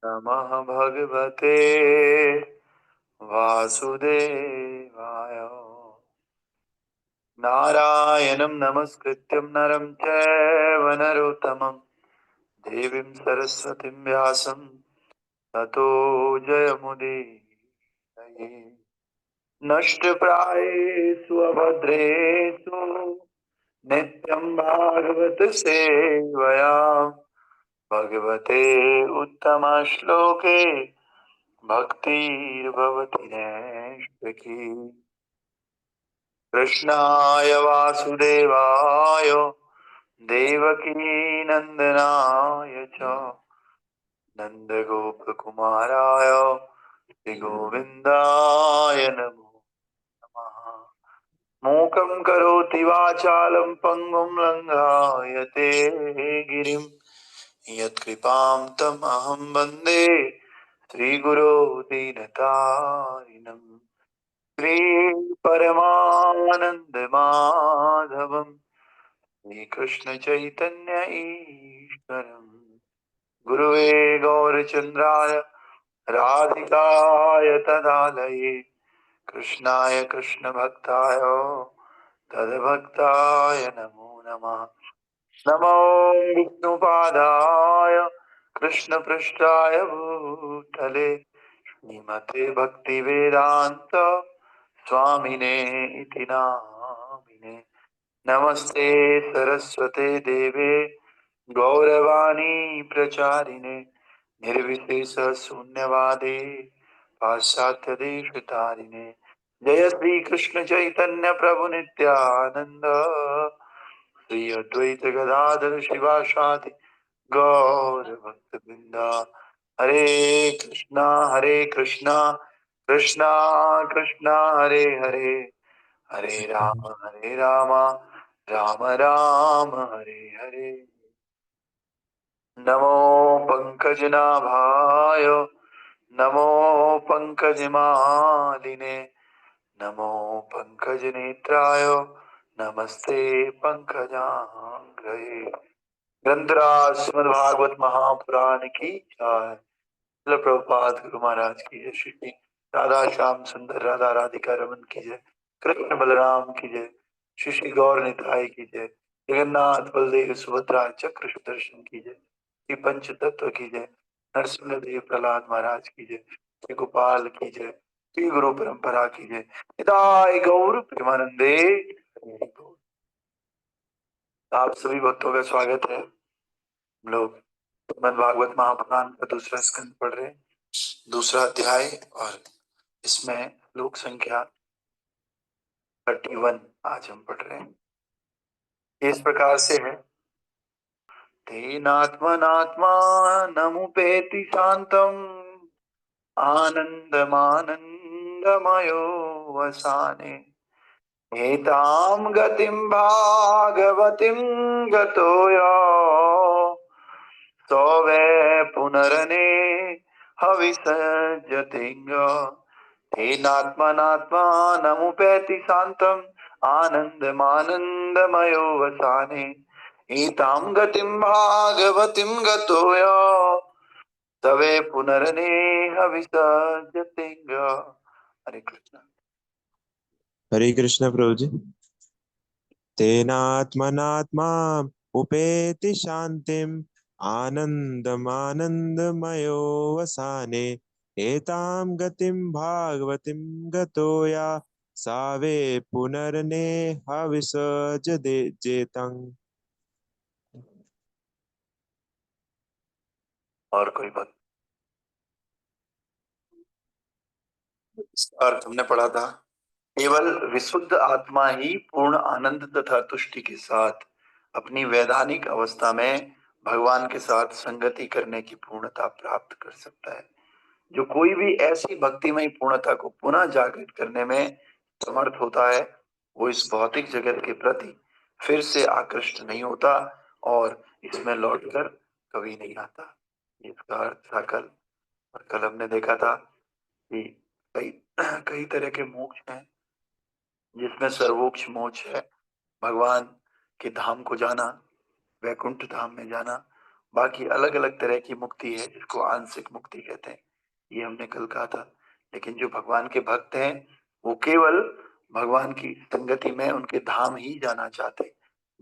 नमः भगवते वासुदेवाय। नारायणं नमस्कृत्यं नरं चैव नरोत्तमं देवीं सरस्वतीं व्यासं ततो जयमुदीरये। नष्टप्रायेषु अभद्रेषु नित्यं भागवत सेवया भगवते उत्तमश्लोके भक्तिर्भवति नैष्ठिकी। कृष्णाय वासुदेवाय देवकीनन्दनाय च नन्दगोपकुमाराय श्रीगोविन्दाय नमो नमः। मूकं करोति वाचालं पङ्गुं लङ्घायते गिरिं यत्कृपां तम् अहं वन्दे श्रीगुरो दीनतारिणम्। श्रीपरमानन्दमाधवं श्रीकृष्णचैतन्य ईश्वरम् गुरुवे गौरचन्द्राय राधिकाय तदालये कृष्णाय कृष्णभक्ताय तद्भक्ताय नमो नमः। नमो विष्णुपादाय कृष्णपृष्ठाय भूतले श्रीमते भक्तिवेदान्त स्वामिने इति नामिने। नमस्ते सरस्वते देवे गौरवाणी प्रचारिणे निर्विशेष शून्यवादे पाश्चात्य देशतारिणे। जय श्री कृष्ण चैतन्य प्रभु नित्यानंद श्री अद्वैत गदाधर शिवासादि गौर भक्त वृंदा। हरे कृष्णा कृष्णा कृष्णा हरे हरे, हरे राम राम राम हरे हरे। नमो पंकजनाभाय नमो पंकजमालिने नमो पंकजनेत्राय नमस्ते पंकजाग्रये। ग्रंथराज श्रीमद्भागवत महापुराण की जय। श्रील प्रभुपाद गुरु महाराज की जय। श्री राधा श्याम सुंदर राधा राधिका रमन की जय। कृष्ण बलराम की जय। श्री श्री गौर निताय की जय। जगन्नाथ बलदेव सुभद्रा चक्र सुदर्शन की जय। श्री पंच तत्व की जय। नरसिंह देव प्रहलाद महाराज की जय। श्री गोपाल की जय। श्री गुरु परंपरा की जय। निताय गौर प्रेमानंदे। आप सभी भक्तों का स्वागत है। हम लोग श्रीमद् भागवत महापुराण का दूसरा स्कंद पढ़ रहे हैं, दूसरा अध्याय, और इसमें श्लोक संख्या 31 आज हम पढ़ रहे हैं। इस प्रकार से है। तेनात्मनात्मानमुपेति शान्तम् आनन्दमानन्दमयो वसाने एतां गतिं भागवतीं गतो यो सो वै पुनरने हविसर्जतिंग। तेनात्मनात्मानमुपैति शान्तम् आनन्दमानन्दमयो वसाने एतां गतिं भागवतीं गतो यो तवे पुनर्नेह विसर्जतिंग। हरे कृष्ण। हरे कृष्ण प्रभु जी। तेनात्मनात्मा उपेति शांतिम आनंदमानंदमयो वसाने एतां गतिं भागवतीं गतो या सावे पुनर्नेह विसर्जतें। और कोई बात? अर्थ हमने पढ़ा था। केवल विशुद्ध आत्मा ही पूर्ण आनंद तथा तुष्टि के साथ अपनी वैधानिक अवस्था में भगवान के साथ संगति करने की पूर्णता प्राप्त कर सकता है। जो कोई भी ऐसी भक्तिमय पूर्णता को पुनः जागृत करने में समर्थ होता है, वो इस भौतिक जगत के प्रति फिर से आकृष्ट नहीं होता और इसमें लौटकर कभी नहीं आता। इसका अर्थ था कल, और कल हमने देखा था कि कई कई तरह के मोक्ष हैं, जिसमें सर्वोच्च मोक्ष है भगवान के धाम को जाना, वैकुंठ धाम में जाना, बाकी अलग अलग तरह की मुक्ति है जिसको आंशिक मुक्ति कहते हैं, ये हमने कल कहा था। लेकिन जो भगवान के भक्त हैं वो केवल भगवान की संगति में उनके धाम ही जाना चाहते हैं।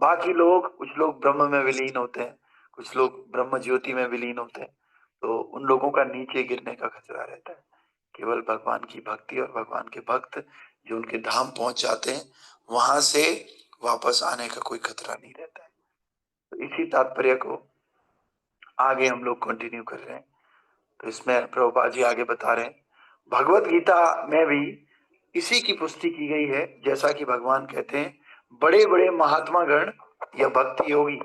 बाकी लोग, कुछ लोग ब्रह्म में विलीन होते हैं, कुछ लोग ब्रह्म ज्योति में विलीन होते हैं, तो उन लोगों का नीचे गिरने का खतरा रहता है। केवल भगवान की भक्ति और भगवान के भक्त जो उनके धाम पहुंच जाते हैं, वहां से वापस आने का कोई खतरा नहीं रहता है। तो इसी तात्पर्य को आगे हम लोग कंटिन्यू कर रहे हैं। तो इसमें प्रभुपाद जी आगे बता रहे हैं, भगवत गीता में भी इसी की पुष्टि की गई है, जैसा कि भगवान कहते हैं, बड़े बड़े महात्मा गण या भक्ति योगी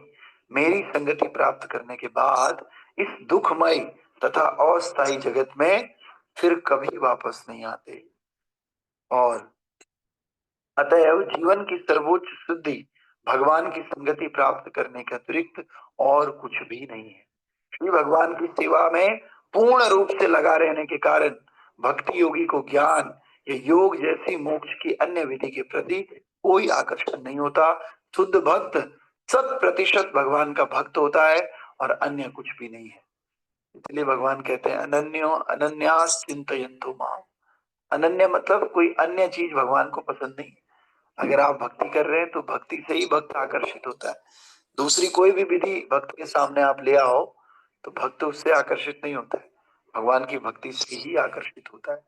मेरी संगति प्राप्त करने के बाद इस दुखमय तथा अस्थायी जगत में फिर कभी वापस नहीं आते, और अतएव जीवन की सर्वोच्च सिद्धि भगवान की संगति प्राप्त करने के अतिरिक्त और कुछ भी नहीं है। श्री भगवान की सेवा में पूर्ण रूप से लगा रहने के कारण भक्ति योगी को ज्ञान या योग जैसी मोक्ष की अन्य विधि के प्रति कोई आकर्षण नहीं होता। शुद्ध भक्त 100% भगवान का भक्त होता है और अन्य कुछ भी नहीं है। इसलिए भगवान कहते हैं, अनन्यो अनन्यास चिंतयन्तु माम। अनन्य मतलब कोई अन्य चीज भगवान को पसंद नहीं। अगर आप भक्ति कर रहे हैं तो भक्ति से ही भक्त आकर्षित होता है। दूसरी कोई भी विधि भक्त के सामने आप ले आओ तो भक्त उससे आकर्षित नहीं होता है, भगवान की भक्ति से ही आकर्षित होता है।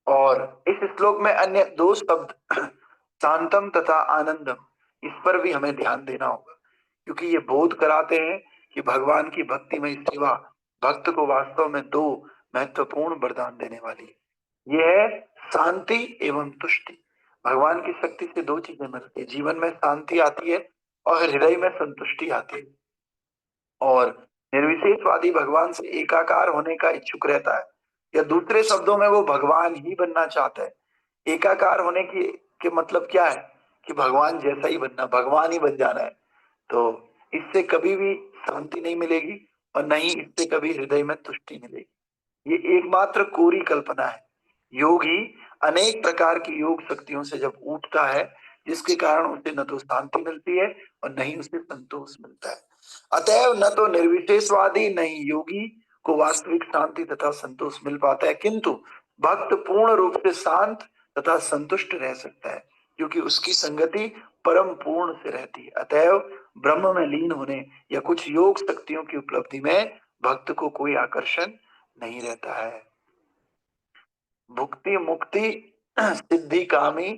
और इस श्लोक में अन्य दो शब्द शांतम तथा आनंदम, इस पर भी हमें ध्यान देना होगा, क्योंकि ये बोध कराते हैं कि भगवान की भक्ति में सेवा भक्त को वास्तव में दो महत्वपूर्ण वरदान देने वाली है। ये है शांति एवं तुष्टि। भगवान की शक्ति से दो चीजें मिलती है, जीवन में शांति आती है और हृदय में संतुष्टि आती है। और निर्विशेषवादी भगवान से एकाकार होने का इच्छुक रहता है, या दूसरे शब्दों में वो भगवान ही बनना चाहता है। एकाकार होने की के मतलब क्या है कि भगवान जैसा ही बनना, भगवान ही बन जाना है। तो इससे कभी भी शांति नहीं मिलेगी और न ही इससे कभी हृदय में तुष्टि मिलेगी। ये एकमात्र कोरी कल्पना है। योगी अनेक प्रकार की योग शक्तियों से जब उठता है, जिसके कारण उसे न तो शांति मिलती है और न ही उसे संतोष मिलता है। अतएव न तो निर्विशेषवादी न ही योगी को वास्तविक शांति तथा संतोष मिल पाता है, किंतु भक्त पूर्ण रूप से शांत तथा संतुष्ट रह सकता है, क्योंकि उसकी संगति परम पूर्ण से रहती है। अतएव ब्रह्म में लीन होने या कुछ योग शक्तियों की उपलब्धि में भक्त को कोई आकर्षण नहीं रहता है। भुक्ति मुक्ति सिद्धि कामी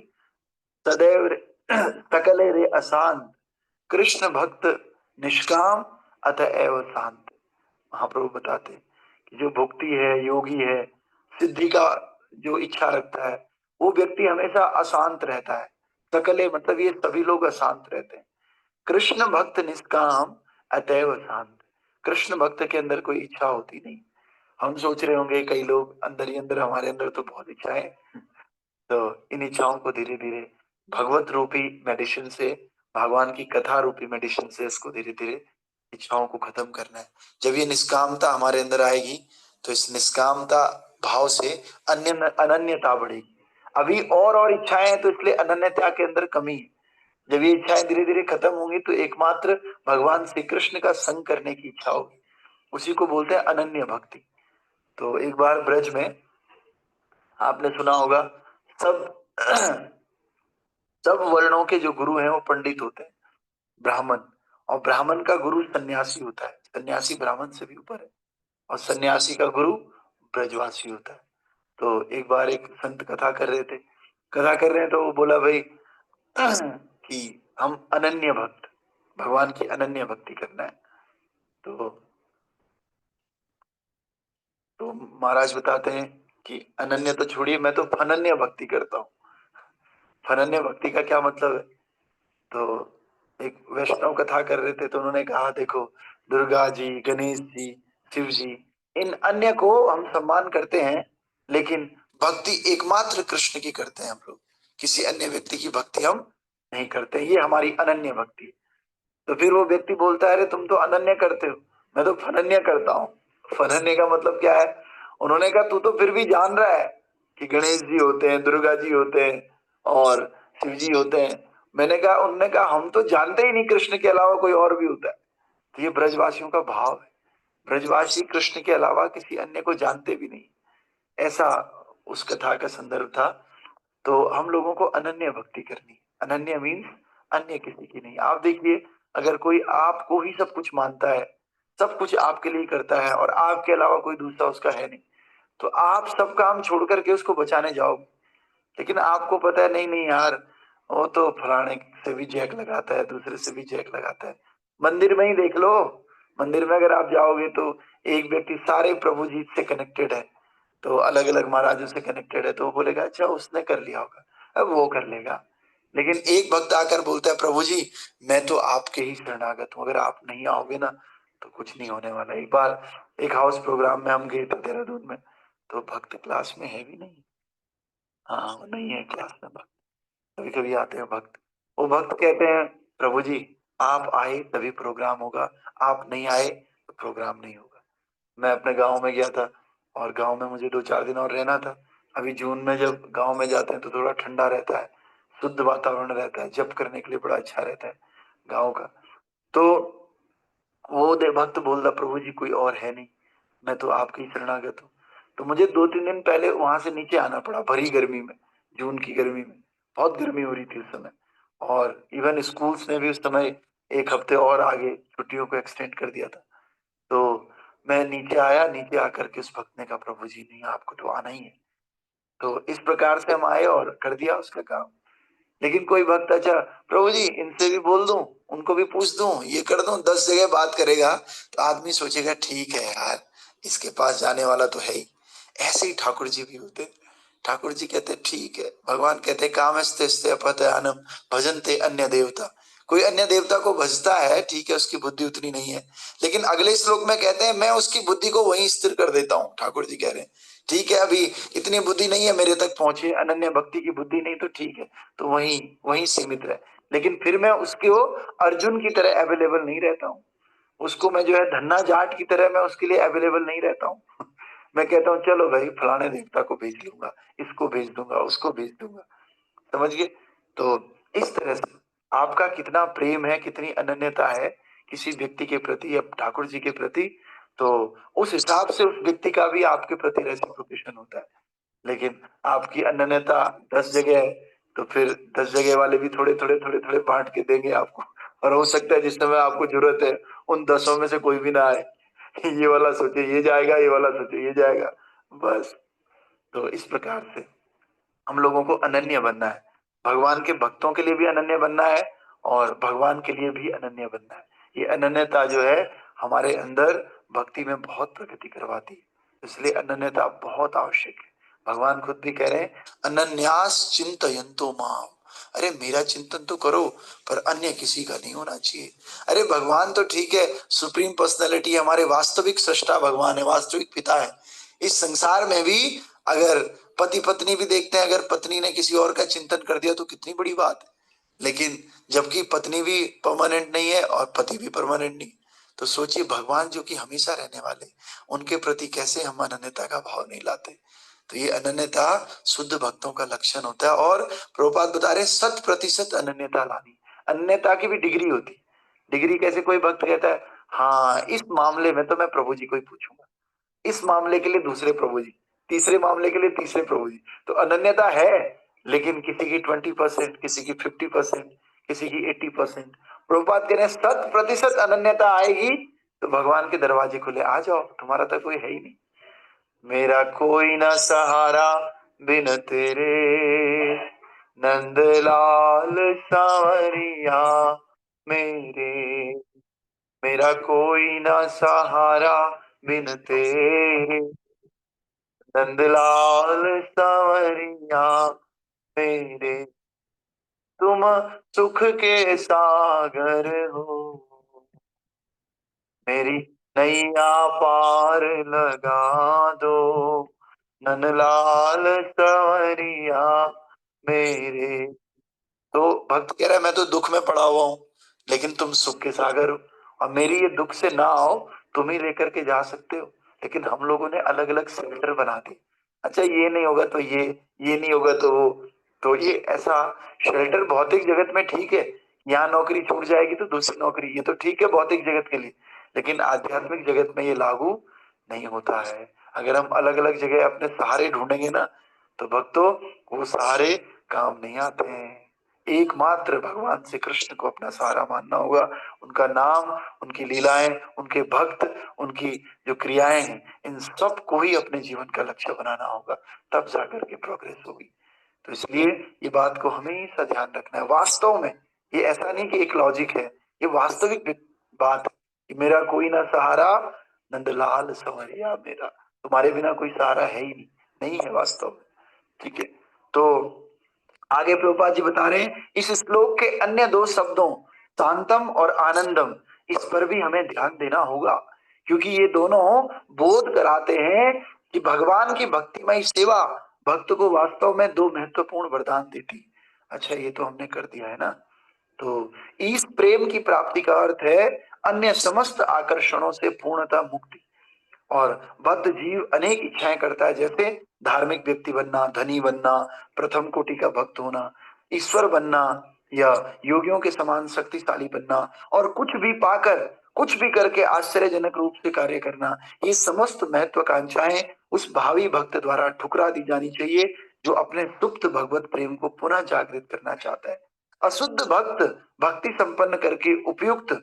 सदैव सकले रे अशांत, कृष्ण भक्त निष्काम अतएव शांत। महाप्रभु बताते हैं कि जो भुक्ति है, योगी है, सिद्धि का जो इच्छा रखता है, वो व्यक्ति हमेशा अशांत रहता है। सकले मतलब ये सभी लोग अशांत रहते हैं। कृष्ण भक्त निष्काम अतएव शांत। कृष्ण भक्त के अंदर कोई इच्छा होती नहीं। हम सोच रहे होंगे कई लोग अंदर ही अंदर, हमारे अंदर तो बहुत इच्छाएं, तो इन इच्छाओं को धीरे धीरे भगवत रूपी मेडिसिन से, भगवान की कथा रूपी मेडिसिन से इसको धीरे धीरे इच्छाओं को खत्म करना है। जब ये निष्कामता हमारे अंदर आएगी तो इस निष्कामता भाव से अन्य अनन्यता बढ़ेगी। अभी और इच्छाएं हैं, तो इसलिए अनन्यता के अंदर कमी है। जब ये इच्छाएं धीरे धीरे खत्म होंगी तो एकमात्र भगवान श्री कृष्ण का संग करने की इच्छा होगी। उसी को बोलते हैं अनन्य भक्ति। तो एक बार ब्रज में आपने सुना होगा, सब सब वर्णों के जो गुरु हैं वो पंडित होते हैं, ब्राह्मण, और ब्राह्मण का गुरु सन्यासी होता है। सन्यासी ब्राह्मण से भी ऊपर है, और सन्यासी का गुरु ब्रजवासी होता है। तो एक बार एक संत कथा कर रहे थे, कथा कर रहे हैं, तो वो बोला भाई कि हम अनन्य भक्त, भगवान की अनन्य भक्ति करना है। तो तो महाराज बताते हैं कि अनन्य तो छोड़िए, मैं तो अनन्य भक्ति करता हूँ। अनन्य भक्ति का क्या मतलब है? तो एक वैष्णव कथा कर रहे थे, तो उन्होंने कहा, देखो दुर्गा जी, गणेश जी, शिव जी, इन अन्य को हम सम्मान करते हैं, लेकिन भक्ति एकमात्र कृष्ण की करते हैं हम लोग। किसी अन्य व्यक्ति की भक्ति हम नहीं करते। ये हमारी अनन्य भक्ति है। तो फिर वो व्यक्ति बोलता है, अरे तुम तो अनन्य करते हो, मैं तो फनन्य करता हूँ। फनन्य का मतलब क्या है? उन्होंने कहा, तू तो फिर भी जान रहा है कि गणेश जी होते हैं, दुर्गा जी होते हैं और शिव जी होते हैं। मैंने कहा, उन्होंने कहा, हम तो जानते ही नहीं कृष्ण के अलावा कोई और भी होता है। तो ये ब्रजवासियों का भाव है। ब्रजवासी कृष्ण के अलावा किसी अन्य को जानते भी नहीं, ऐसा उस कथा का संदर्भ था। तो हम लोगों को अनन्य भक्ति करनी। अनन्य मीन्स अन्य किसी की नहीं। आप देखिए, अगर कोई आपको ही सब कुछ मानता है, सब कुछ आपके लिए करता है और आपके अलावा कोई दूसरा उसका है नहीं, तो आप सब काम छोड़ करके उसको बचाने जाओगे। लेकिन आपको पता है नहीं नहीं यार, वो तो फलाने से भी जैक लगाता है, दूसरे से भी जैक लगाता है। मंदिर में ही देख लो, मंदिर में अगर आप जाओगे तो एक व्यक्ति सारे प्रभु जी से कनेक्टेड है, तो अलग अलग महाराजों से कनेक्टेड है, तो वो बोलेगा अच्छा उसने कर लिया होगा, अब वो कर लेगा। लेकिन एक भक्त आकर बोलता है प्रभु जी मैं तो आपके ही शरणागत हूँ, अगर आप नहीं आओगे ना तो कुछ नहीं होने वाला। एक बार एक हाउस प्रोग्राम में हम गए थे देहरादून में, तो भक्त क्लास में है भी नहीं। हाँ, वो नहीं है क्लास में भक्त। कभी कभी आते हैं भक्त, वो भक्त कहते हैं प्रभु जी आप आए तभी प्रोग्राम होगा, आप नहीं आए तो प्रोग्राम नहीं होगा। मैं अपने गांव में गया था और गांव में मुझे 2-4 दिन और रहना था। अभी जून में जब गांव में जाते हैं तो थोड़ा ठंडा रहता है, शुद्ध वातावरण रहता है, जप करने के लिए बड़ा अच्छा रहता है गांव का। तो वो दे भक्त बोल रहा प्रभु जी कोई और है नहीं, मैं तो आपकी शरणागत हूँ। तो मुझे 2-3 दिन पहले वहां से नीचे आना पड़ा, भरी गर्मी में, जून की गर्मी में। बहुत गर्मी हो रही थी उस समय, और इवन स्कूल्स ने भी उस समय 1 हफ्ते और आगे छुट्टियों को एक्सटेंड कर दिया था। तो मैं नीचे आया, नीचे आकर के उस भक्त ने कहा प्रभु जी नहीं आपको तो आना ही है। तो इस प्रकार से हम आए और कर दिया उसका काम। लेकिन कोई भक्त अच्छा प्रभु जी इनसे भी बोल दूं, उनको भी पूछ दूं, ये कर दूं, 10 जगह बात करेगा, तो आदमी सोचेगा ठीक है यार, इसके पास जाने वाला तो है ही। ऐसे ही ठाकुर जी भी होते। ठाकुर जी कहते ठीक है, भगवान कहते कामस्ते अपहतयानम भजन्ते अन्य देवता। कोई अन्य देवता को भजता है, ठीक है, उसकी बुद्धि उतनी नहीं है, लेकिन अगले श्लोक में कहते हैं मैं उसकी बुद्धि को वहीं स्थिर कर देता हूं। ठाकुर जी कह रहे हैं ठीक है अभी इतनी बुद्धि नहीं है मेरे तक पहुंचे, अनन्य भक्ति की बुद्धि नहीं, तो ठीक है, तो वहीं वहीं सीमित रहे। लेकिन फिर मैं उसको अर्जुन की तरह अवेलेबल नहीं रहता हूँ, उसको मैं जो है धन्ना जाट की तरह मैं उसके लिए अवेलेबल नहीं रहता हूँ। मैं कहता हूँ चलो भाई फलाने देवता को भेज लूंगा, इसको भेज दूंगा, उसको भेज दूंगा। समझ गए? तो इस तरह से आपका कितना प्रेम है, कितनी अनन्यता है किसी व्यक्ति के प्रति या ठाकुर जी के प्रति, तो उस हिसाब से उस व्यक्ति का भी आपके प्रति रेसिप्रोकेशन होता है। लेकिन आपकी अनन्यता 10 जगह है, तो फिर 10 जगह वाले भी थोड़े थोड़े थोड़े थोड़े बांट के देंगे आपको। और हो सकता है जिस समय आपको जरूरत है उन 10 में से कोई भी ना आए। ये वाला सोचे ये जाएगा, ये वाला सोचे ये जाएगा, बस। तो इस प्रकार से हम लोगों को अनन्य बनना है, भगवान के भक्तों के लिए भी अनन्य बनना है और भगवान के लिए भी अनन्य बनना है। ये अनन्यता जो है हमारे अंदर भक्ति में बहुत प्रगति करवाती है, इसलिए अनन्यता बहुत आवश्यक है। भगवान खुद भी कह रहे हैं अनन्यास चिंतयन्तो माम। अरे मेरा चिंतन तो करो, पर अन्य किसी का नहीं होना चाहिए। अरे भगवान तो ठीक है, सुप्रीम पर्सनैलिटी हमारे वास्तविक सृष्टा भगवान है, वास्तविक पिता है। इस संसार में भी अगर पति पत्नी भी देखते हैं, अगर पत्नी ने किसी और का चिंतन कर दिया तो कितनी बड़ी बात है। लेकिन जबकि पत्नी भी परमानेंट नहीं है और पति भी परमानेंट नहीं, तो सोचिए भगवान जो कि हमेशा रहने वाले, उनके प्रति कैसे हम अनन्यता का भाव नहीं लाते। तो ये अनन्यता शुद्ध भक्तों का लक्षण होता है। और प्रभुपाद बता रहे 100% अनन्यता लानी। अनन्यता की भी डिग्री होती। डिग्री कैसे? कोई भक्त कहता है हाँ इस मामले में तो मैं प्रभु जी को ही पूछूंगा, इस मामले के लिए दूसरे प्रभु जी, तीसरे मामले के लिए तीसरे प्रभु जी। तो अनन्यता है, लेकिन किसी की 20%, किसी की 50%, किसी की 80%। प्रभुपाद कह रहे हैं 100% अनन्यता आएगी तो भगवान के दरवाजे खुले, आ जाओ, तुम्हारा तो कोई है ही नहीं। मेरा कोई ना सहारा बिन तेरे, नंदलाल सांवरिया मेरे। मेरा कोई ना सहारा बिन तेरे, नंदलाल सांवरिया मेरे। तुम सुख के सागर हो, मेरी नैया पार लगा दो, नंदलाल सांवरिया मेरे। तो भक्त कह रहा है मैं तो दुख में पड़ा हुआ हूं, लेकिन तुम सुख के सागर हो, और मेरी ये दुख से ना आओ, तुम ही लेकर के जा सकते हो। लेकिन हम लोगों ने अलग अलग शेल्टर बना दिए। अच्छा ये नहीं होगा तो ये नहीं होगा तो वो। तो ये ऐसा शेल्टर भौतिक जगत में ठीक है, यहाँ नौकरी छूट जाएगी तो दूसरी नौकरी, ये तो ठीक है भौतिक जगत के लिए, लेकिन आध्यात्मिक जगत में ये लागू नहीं होता है। अगर हम अलग अलग जगह अपने सहारे ढूंढेंगे ना, तो भक्तों वो सहारे काम नहीं आते हैं। एकमात्र भगवान श्री कृष्ण को अपना सहारा मानना होगा। उनका नाम, उनकी लीलाएं, उनके भक्त, उनकी जो क्रियाएं हैं, इन सब को ही अपने जीवन का लक्ष्य बनाना होगा, तब जाकर के प्रोग्रेस होगी। तो इसलिए ये बात को हमेशा ध्यान रखना है। वास्तव में ये ऐसा नहीं कि एक लॉजिक है, ये वास्तविक बात है कि मेरा कोई ना सहारा, नंदलाल संवरिया मेरा, तुम्हारे बिना कोई सहारा है ही नहीं, नहीं है वास्तव में। ठीक है, तो आगे प्रभुपाद जी बता रहे हैं इस श्लोक के अन्य दो शब्दों शांतम और आनंदम, इस पर भी हमें ध्यान देना होगा, क्योंकि ये दोनों बोध कराते हैं कि भगवान की भक्तिमय सेवा भक्त को वास्तव में दो महत्वपूर्ण वरदान देती। अच्छा, ये तो हमने कर दिया है ना। तो इस प्रेम की प्राप्ति का अर्थ है अन्य समस्त आकर्षणों से पूर्णतः मुक्ति। और बद्ध जीव अनेक इच्छाएं करता है, जैसे धार्मिक व्यक्ति बनना, धनी बनना, प्रथम कोटि का भक्त होना, ईश्वर बनना, या योगियों के समान शक्तिशाली बनना, और कुछ भी पाकर, कुछ भी करके आश्चर्यजनक रूप से कार्य करना। ये समस्त महत्वाकांक्षाएं उस भावी भक्त द्वारा ठुकरा दी जानी चाहिए जो अपने सुप्त भगवत प्रेम को पुनः जागृत करना चाहता है। अशुद्ध भक्त भक्ति संपन्न करके उपयुक्त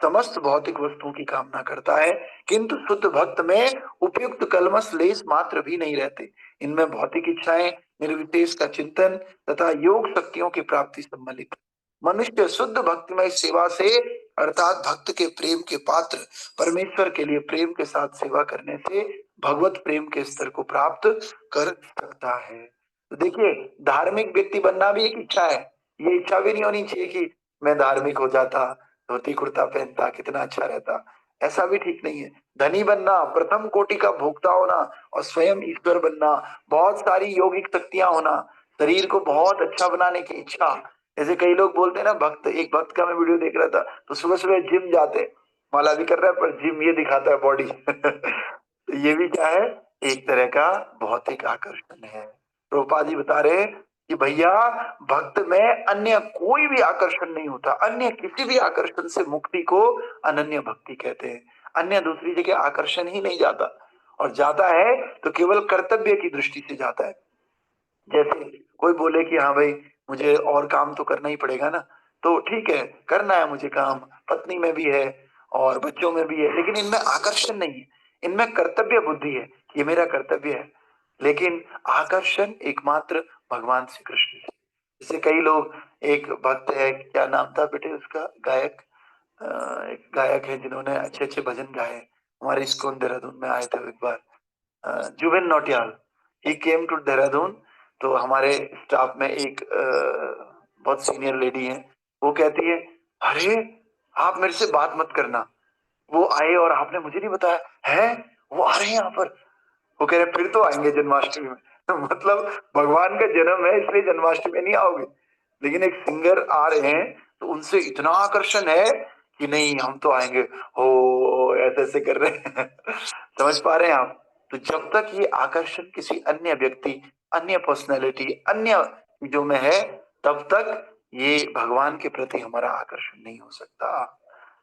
समस्त भौतिक वस्तुओं की कामना करता है, किंतु शुद्ध भक्त में उपयुक्त कलमश लेस मात्र भी नहीं रहते। इनमें भौतिक इच्छाएं, निर्विशेष का चिंतन तथा योग शक्तियों की प्राप्ति सम्मिलित। मनुष्य शुद्ध भक्तिमय सेवा से, अर्थात भक्त के प्रेम के पात्र परमेश्वर के लिए प्रेम के साथ सेवा करने से भगवत प्रेम के स्तर को प्राप्त कर सकता है। तो देखिए, धार्मिक व्यक्ति बनना भी एक इच्छा है। ये इच्छा भी नहीं होनी चाहिए कि मैं धार्मिक हो जाता, धोती कुर्ता पहनता, कितना अच्छा रहता, ऐसा भी ठीक नहीं है। धनी बनना, प्रथम कोटि का भोक्ता होना और स्वयं ईश्वर बनना, बहुत सारी यौगिक शक्तियां होना, शरीर को बहुत अच्छा बनाने की इच्छा। जैसे कई लोग बोलते हैं ना, भक्त, एक भक्त का मैं वीडियो देख रहा था, तो सुबह सुबह जिम जाते, माला भी कर रहा है पर जिम ये दिखाता है बॉडी। तो ये भी क्या है, एक तरह का भौतिक आकर्षण है। प्रभुपाद जी बता रहे हैं कि भैया भक्त में अन्य कोई भी आकर्षण नहीं होता, अन्य किसी भी आकर्षण से मुक्ति को अनन्य भक्ति कहते हैं। अन्य दूसरी जगह आकर्षण ही नहीं जाता, और जाता है तो केवल कर्तव्य की दृष्टि से जाता है। जैसे कोई बोले कि हाँ भाई मुझे और काम तो करना ही पड़ेगा ना, तो ठीक है करना है मुझे काम, पत्नी में भी है और बच्चों में भी है, लेकिन इनमें आकर्षण नहीं है, इनमें कर्तव्य बुद्धि है, ये मेरा कर्तव्य है। लेकिन आकर्षण एकमात्र भगवान श्री कृष्ण है। जैसे कई लोग, एक भक्त है, क्या नाम था बेटे उसका, गायक, एक गायक है जिन्होंने अच्छे अच्छे भजन गाए, हमारे इस्कॉन देहरादून में आए थे एक बार, जुबिन नौटियाल। ही केम टू देहरादून। तो हमारे स्टाफ में एक बहुत सीनियर लेडी है, वो कहती है, अरे आप मेरे से बात मत करना, वो आए और आपने मुझे नहीं बताया है, वो आ रहे हैं यहाँ पर। वो कह रहे फिर तो आएंगे जन्माष्टमी में। तो मतलब भगवान का जन्म है इसलिए जन्माष्टमी में नहीं आओगे, लेकिन एक सिंगर आ रहे हैं तो उनसे इतना आकर्षण है कि नहीं हम तो आएंगे, हो ऐसे ऐसे कर रहे हैं। समझ पा रहे हैं आप? तो जब तक ये आकर्षण किसी अन्य व्यक्ति, अन्य पर्सनैलिटी, अन्य चीजों में है, तब तक ये भगवान के प्रति हमारा आकर्षण नहीं हो सकता।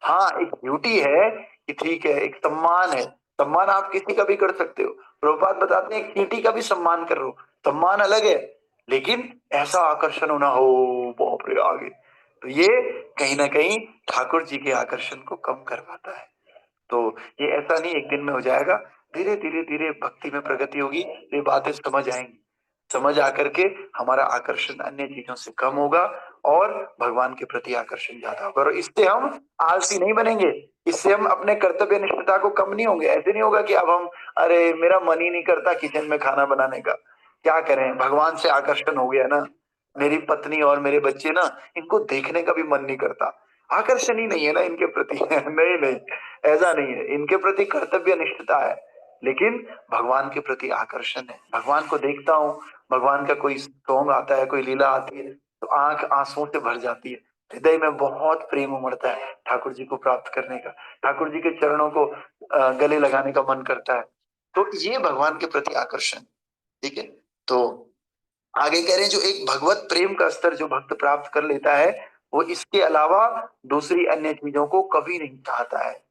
हाँ, एक ड्यूटी है कि ठीक है, एक सम्मान है, सम्मान आप किसी का भी कर सकते हो। प्रभुपाद बताते हैं चींटी का भी सम्मान कर लो, सम्मान अलग है, लेकिन ऐसा आकर्षण होना, हो बाप रे आगे, तो ये कहीं ना कहीं ठाकुर जी के आकर्षण को कम करवाता है। तो ये ऐसा नहीं एक दिन में हो जाएगा, धीरे धीरे धीरे भक्ति में प्रगति होगी, ये बातें समझ आएंगी, समझ आकर के हमारा आकर्षण अन्य चीजों से कम होगा और भगवान के प्रति आकर्षण ज्यादा होगा, और इससे हम आलसी नहीं बनेंगे, इससे हम अपने कर्तव्य निष्ठता को कम नहीं होंगे। ऐसे नहीं होगा कि अब हम, अरे मेरा मन ही नहीं करता किचन में खाना बनाने का, क्या करें, भगवान से आकर्षण हो गया ना, मेरी पत्नी और मेरे बच्चे ना, इनको देखने का भी मन नहीं करता, आकर्षण ही नहीं है ना इनके प्रति। नहीं नहीं, ऐसा नहीं है, इनके प्रति कर्तव्य निष्ठता है, लेकिन भगवान के प्रति आकर्षण है। भगवान को देखता हूँ, भगवान का कोई सॉन्ग आता है, कोई लीला आती है, तो आंख आंसुओं से भर जाती है, हृदय में बहुत प्रेम उमड़ता है ठाकुर जी को प्राप्त करने का, ठाकुर जी के चरणों को गले लगाने का मन करता है। तो ये भगवान के प्रति आकर्षण, ठीक है। तो आगे कह रहे हैं जो एक भगवत प्रेम का स्तर जो भक्त प्राप्त कर लेता है, वो इसके अलावा दूसरी अन्य चीजों को कभी नहीं चाहता है।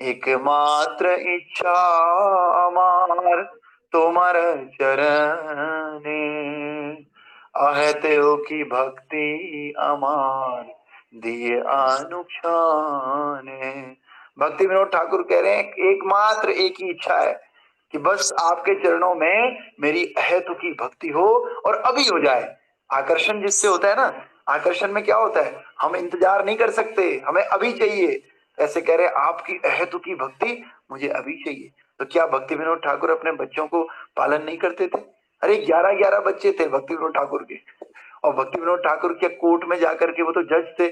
एकमात्र इच्छा अमार तुम्हार चरणे, आहत्यो की भक्ति अमार दिए अनुक्षाने। भक्ति विनोद ठाकुर कह रहे हैं एकमात्र एक ही इच्छा है कि बस आपके चरणों में मेरी अहेतु की भक्ति हो और अभी हो जाए। आकर्षण जिससे होता है ना, आकर्षण में क्या होता है, हम इंतजार नहीं कर सकते, हमें अभी चाहिए। ऐसे कह रहे हैं आपकी अहेतु की भक्ति मुझे अभी चाहिए। तो क्या भक्ति विनोद ठाकुर अपने बच्चों को पालन नहीं करते थे? अरे 11-11 बच्चे थे भक्ति विनोद ठाकुर के, और भक्ति विनोद ठाकुर के कोर्ट में जाकर के वो तो जज थे,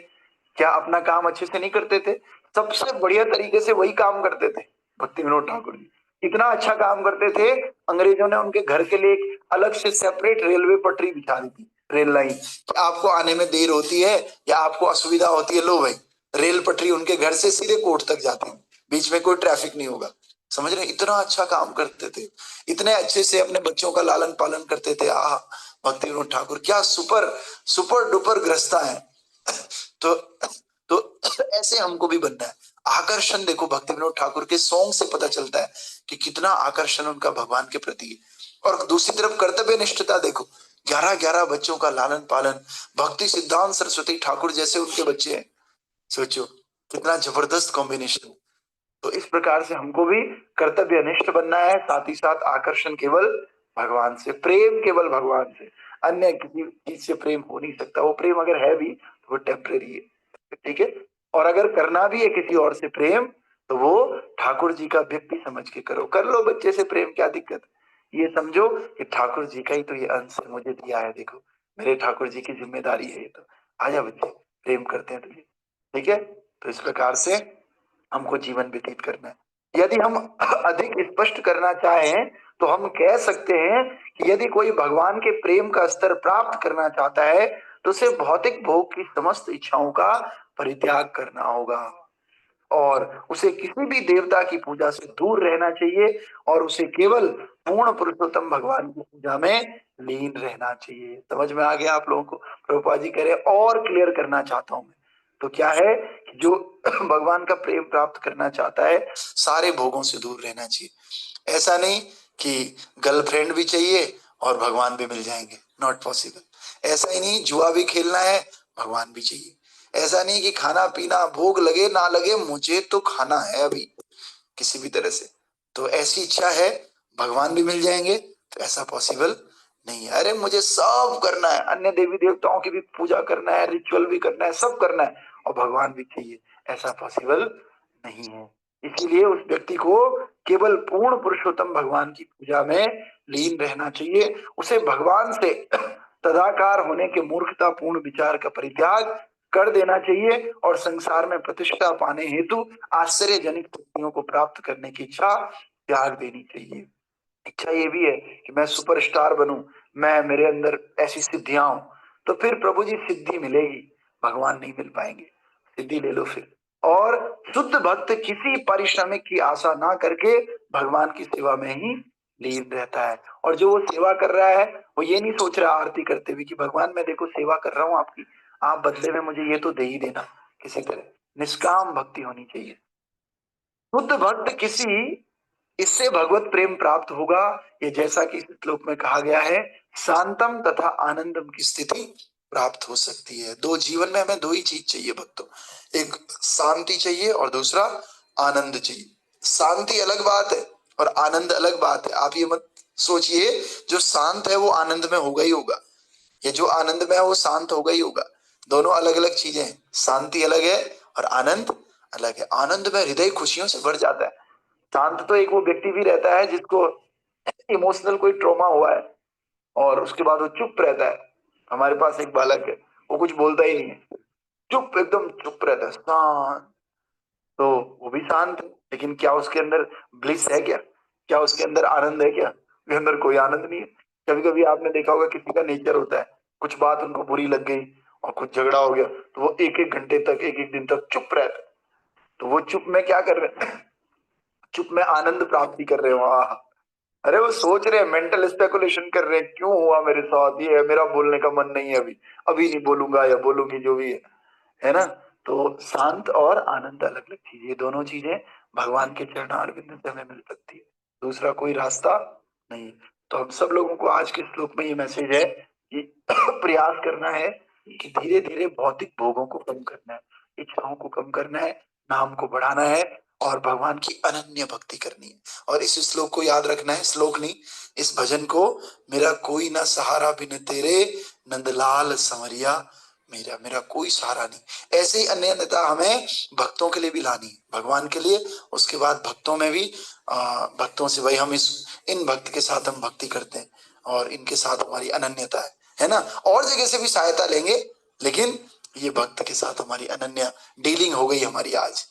क्या अपना काम अच्छे से नहीं करते थे? सबसे बढ़िया तरीके से वही काम करते थे भक्ति विनोद ठाकुर जी। इतना अच्छा काम करते थे, अंग्रेजों ने उनके घर के लिए एक अलग से सेपरेट रेलवे पटरी बिछा दी थी, रेल लाइन। आपको आने में देर होती है या आपको असुविधा होती है, लो भाई रेल पटरी उनके घर से सीधे कोर्ट तक जाती है, बीच में कोई ट्रैफिक नहीं होगा। समझ रहे, इतना अच्छा काम करते थे, इतने अच्छे से अपने बच्चों का लालन पालन करते थे। भक्ति विनोद ठाकुर क्या सुपर सुपर डुपर ग्रस्ता है। तो ऐसे हमको भी बनना है। आकर्षण देखो भक्ति विनोद ठाकुर के सॉन्ग से पता चलता है कि कितना आकर्षण उनका भगवान के प्रति है। और दूसरी तरफ कर्तव्य निष्ठता देखो, 11-11 बच्चों का लालन पालन, भक्ति सिद्धांत सरस्वती ठाकुर जैसे उनके बच्चे हैं। सोचो कितना जबरदस्त कॉम्बिनेशन। तो इस प्रकार से हमको भी कर्तव्यनिष्ठ बनना है, साथ ही साथ आकर्षण केवल भगवान से, प्रेम केवल भगवान से, अन्य किसी चीज से प्रेम हो नहीं सकता। वो प्रेम अगर है भी तो वो टेम्परेरी है, ठीक है। और अगर करना भी है किसी और से प्रेम तो वो ठाकुर जी का व्यक्ति समझ के करो। कर लो बच्चे से प्रेम, क्या दिक्कत है? ये समझो कि ठाकुर जी का ही तो ये अंश मुझे दिया है, देखो मेरे ठाकुर जी की जिम्मेदारी है ये, तो आजा बच्चे प्रेम करते हैं तुझे, ठीक है। तो इस प्रकार से हमको जीवन व्यतीत करना है। यदि हम अधिक स्पष्ट करना चाहें तो हम कह सकते हैं कि यदि कोई भगवान के प्रेम का स्तर प्राप्त करना चाहता है तो उसे भौतिक भोग की समस्त इच्छाओं का परित्याग करना होगा, और उसे किसी भी देवता की पूजा से दूर रहना चाहिए, और उसे केवल पूर्ण पुरुषोत्तम भगवान की पूजा में लीन रहना चाहिए। समझ में आ गया आप लोगों को? प्रभुपाद जी कह रहे हैं और क्लियर करना चाहता हूं मैं, तो क्या है कि जो भगवान का प्रेम प्राप्त करना चाहता है सारे भोगों से दूर रहना चाहिए। ऐसा नहीं कि गर्लफ्रेंड भी चाहिए और भगवान भी मिल जाएंगे, नॉट पॉसिबल। ऐसा ही नहीं जुआ भी खेलना है भगवान भी चाहिए। ऐसा नहीं कि खाना पीना भोग लगे ना लगे मुझे तो खाना है अभी किसी भी तरह से, तो ऐसी इच्छा है भगवान भी मिल जाएंगे, तो ऐसा पॉसिबल नहीं है। अरे मुझे सब करना है, अन्य देवी देवताओं की भी पूजा करना है, रिचुअल भी करना है, सब करना है और भगवान भी चाहिए, ऐसा पॉसिबल नहीं है। इसीलिए उस व्यक्ति को केवल पूर्ण पुरुषोत्तम भगवान की पूजा में लीन रहना चाहिए। उसे भगवान से तदाकार होने के मूर्खतापूर्ण विचार का परित्याग कर देना चाहिए और संसार में प्रतिष्ठा पाने हेतु आश्चर्यजनक शक्तियों को प्राप्त करने की इच्छा त्याग देनी चाहिए। इच्छा ये भी है कि मैं सुपरस्टार बनूं, मैं मेरे अंदर ऐसी सिद्धियां हो, तो फिर प्रभु जी सिद्धि मिलेगी, भगवान नहीं मिल पाएंगे, सिद्धि ले लो फिर। और शुद्ध भक्त किसी पारिश्रमिक की आशा ना करके भगवान की सेवा में ही लीन रहता है। और जो वो सेवा कर रहा है वो ये नहीं सोच रहा आरती करते हुए कि भगवान मैं देखो सेवा कर रहा हूँ आपकी, आप बदले में मुझे ये तो दे ही देना। किसी तरह निष्काम भक्ति होनी चाहिए। शुद्ध भक्त किसी इससे भगवत प्रेम प्राप्त होगा, ये जैसा कि इस श्लोक में कहा गया है, शांतम तथा आनंदम की स्थिति प्राप्त हो सकती है। दो जीवन में हमें दो ही चीज चाहिए भक्तों, एक शांति चाहिए और दूसरा आनंद चाहिए। शांति अलग बात है और आनंद अलग बात है। आप ये मत सोचिए जो शांत है वो आनंद में होगा ही होगा, ये जो आनंद में है वो शांत होगा ही होगा। दोनों अलग अलग चीजें हैं, शांति अलग है और आनंद अलग है। आनंद में हृदय खुशियों से भर जाता है। शांत तो एक वो व्यक्ति भी रहता है जिसको इमोशनल कोई ट्रॉमा हुआ है और उसके बाद वो चुप रहता है। हमारे पास एक बालक है, वो कुछ बोलता ही नहीं है, चुप एकदम चुप रहता है, शांत। तो वो भी शांत है, लेकिन क्या उसके अंदर ब्लिस है? क्या उसके अंदर आनंद है? क्या उसके अंदर कोई आनंद नहीं है। कभी कभी आपने देखा होगा किसी का नेचर होता है, कुछ बात उनको बुरी लग गई और कुछ झगड़ा हो गया तो वो एक एक घंटे तक एक एक दिन तक चुप रहता है। तो वो चुप में क्या कर रहे हैं? चुप में आनंद प्राप्ति कर रहे हो। अरे वो सोच रहे हैं, मेंटल स्पेकुलेशन कर रहे हैं, क्यों हुआ मेरे साथ ये है, मेरा बोलने का मन नहीं है अभी, अभी नहीं बोलूंगा या बोलूंगी जो भी है। है ना। तो शांत और आनंद अलग अलग चीज, ये दोनों चीजें भगवान के चरणारविंद से हमें मिल सकती है, दूसरा कोई रास्ता नहीं। तो हम सब लोगों को आज के श्लोक में ये मैसेज है कि प्रयास करना है कि धीरे धीरे भौतिक भोगों को कम करना है, इच्छाओं को कम करना है, नाम को बढ़ाना है और भगवान की अनन्य भक्ति करनी है। और इस श्लोक को याद रखना है, श्लोक नहीं, इस भजन को, मेरा कोई ना सहारा बिन तेरे नंदलाल संवरिया, मेरा मेरा कोई सहारा नहीं। ऐसे ही अन्यथा हमें भक्तों के लिए भी लानी है, भगवान के लिए, उसके बाद भक्तों में भी भक्तों से भाई हम इन भक्त के साथ हम भक्ति करते हैं और इनके साथ हमारी अनन्यता है ना। और जगह से भी सहायता लेंगे, लेकिन ये भक्त के साथ हमारी अनन्य डीलिंग हो गई हमारी आज।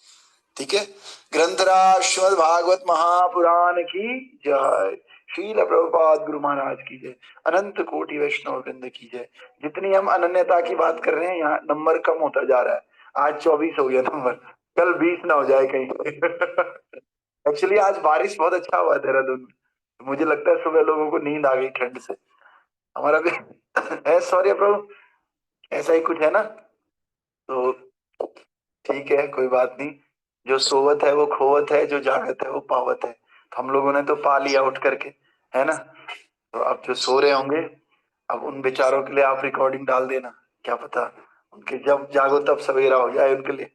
ठीक है। ग्रंथराज श्रीमद् भागवत महापुराण की जय। श्रील प्रभुपाद गुरु महाराज की जय। अनंत कोटि वैष्णव वृंद की जय। जितनी हम अनन्यता की बात कर रहे हैं, यहाँ नंबर कम होता जा रहा है। आज 24 हो गया नंबर, कल 20 ना हो जाए कहीं। एक्चुअली आज बारिश बहुत अच्छा हुआ देहरादून में, मुझे लगता है सुबह लोगों को नींद आ गई ठंड से। हमारा भी है, सॉरी प्रभु, ऐसा ही कुछ है ना। तो ठीक है, कोई बात नहीं। जो सोवत है वो खोवत है, जो जागत है वो पावत है। तो हम लोगों ने तो पा लिया उठ करके, है ना। तो अब जो सो रहे होंगे, अब उन बेचारों के लिए आप रिकॉर्डिंग डाल देना, क्या पता उनके जब जागो तब सवेरा हो जाए उनके लिए।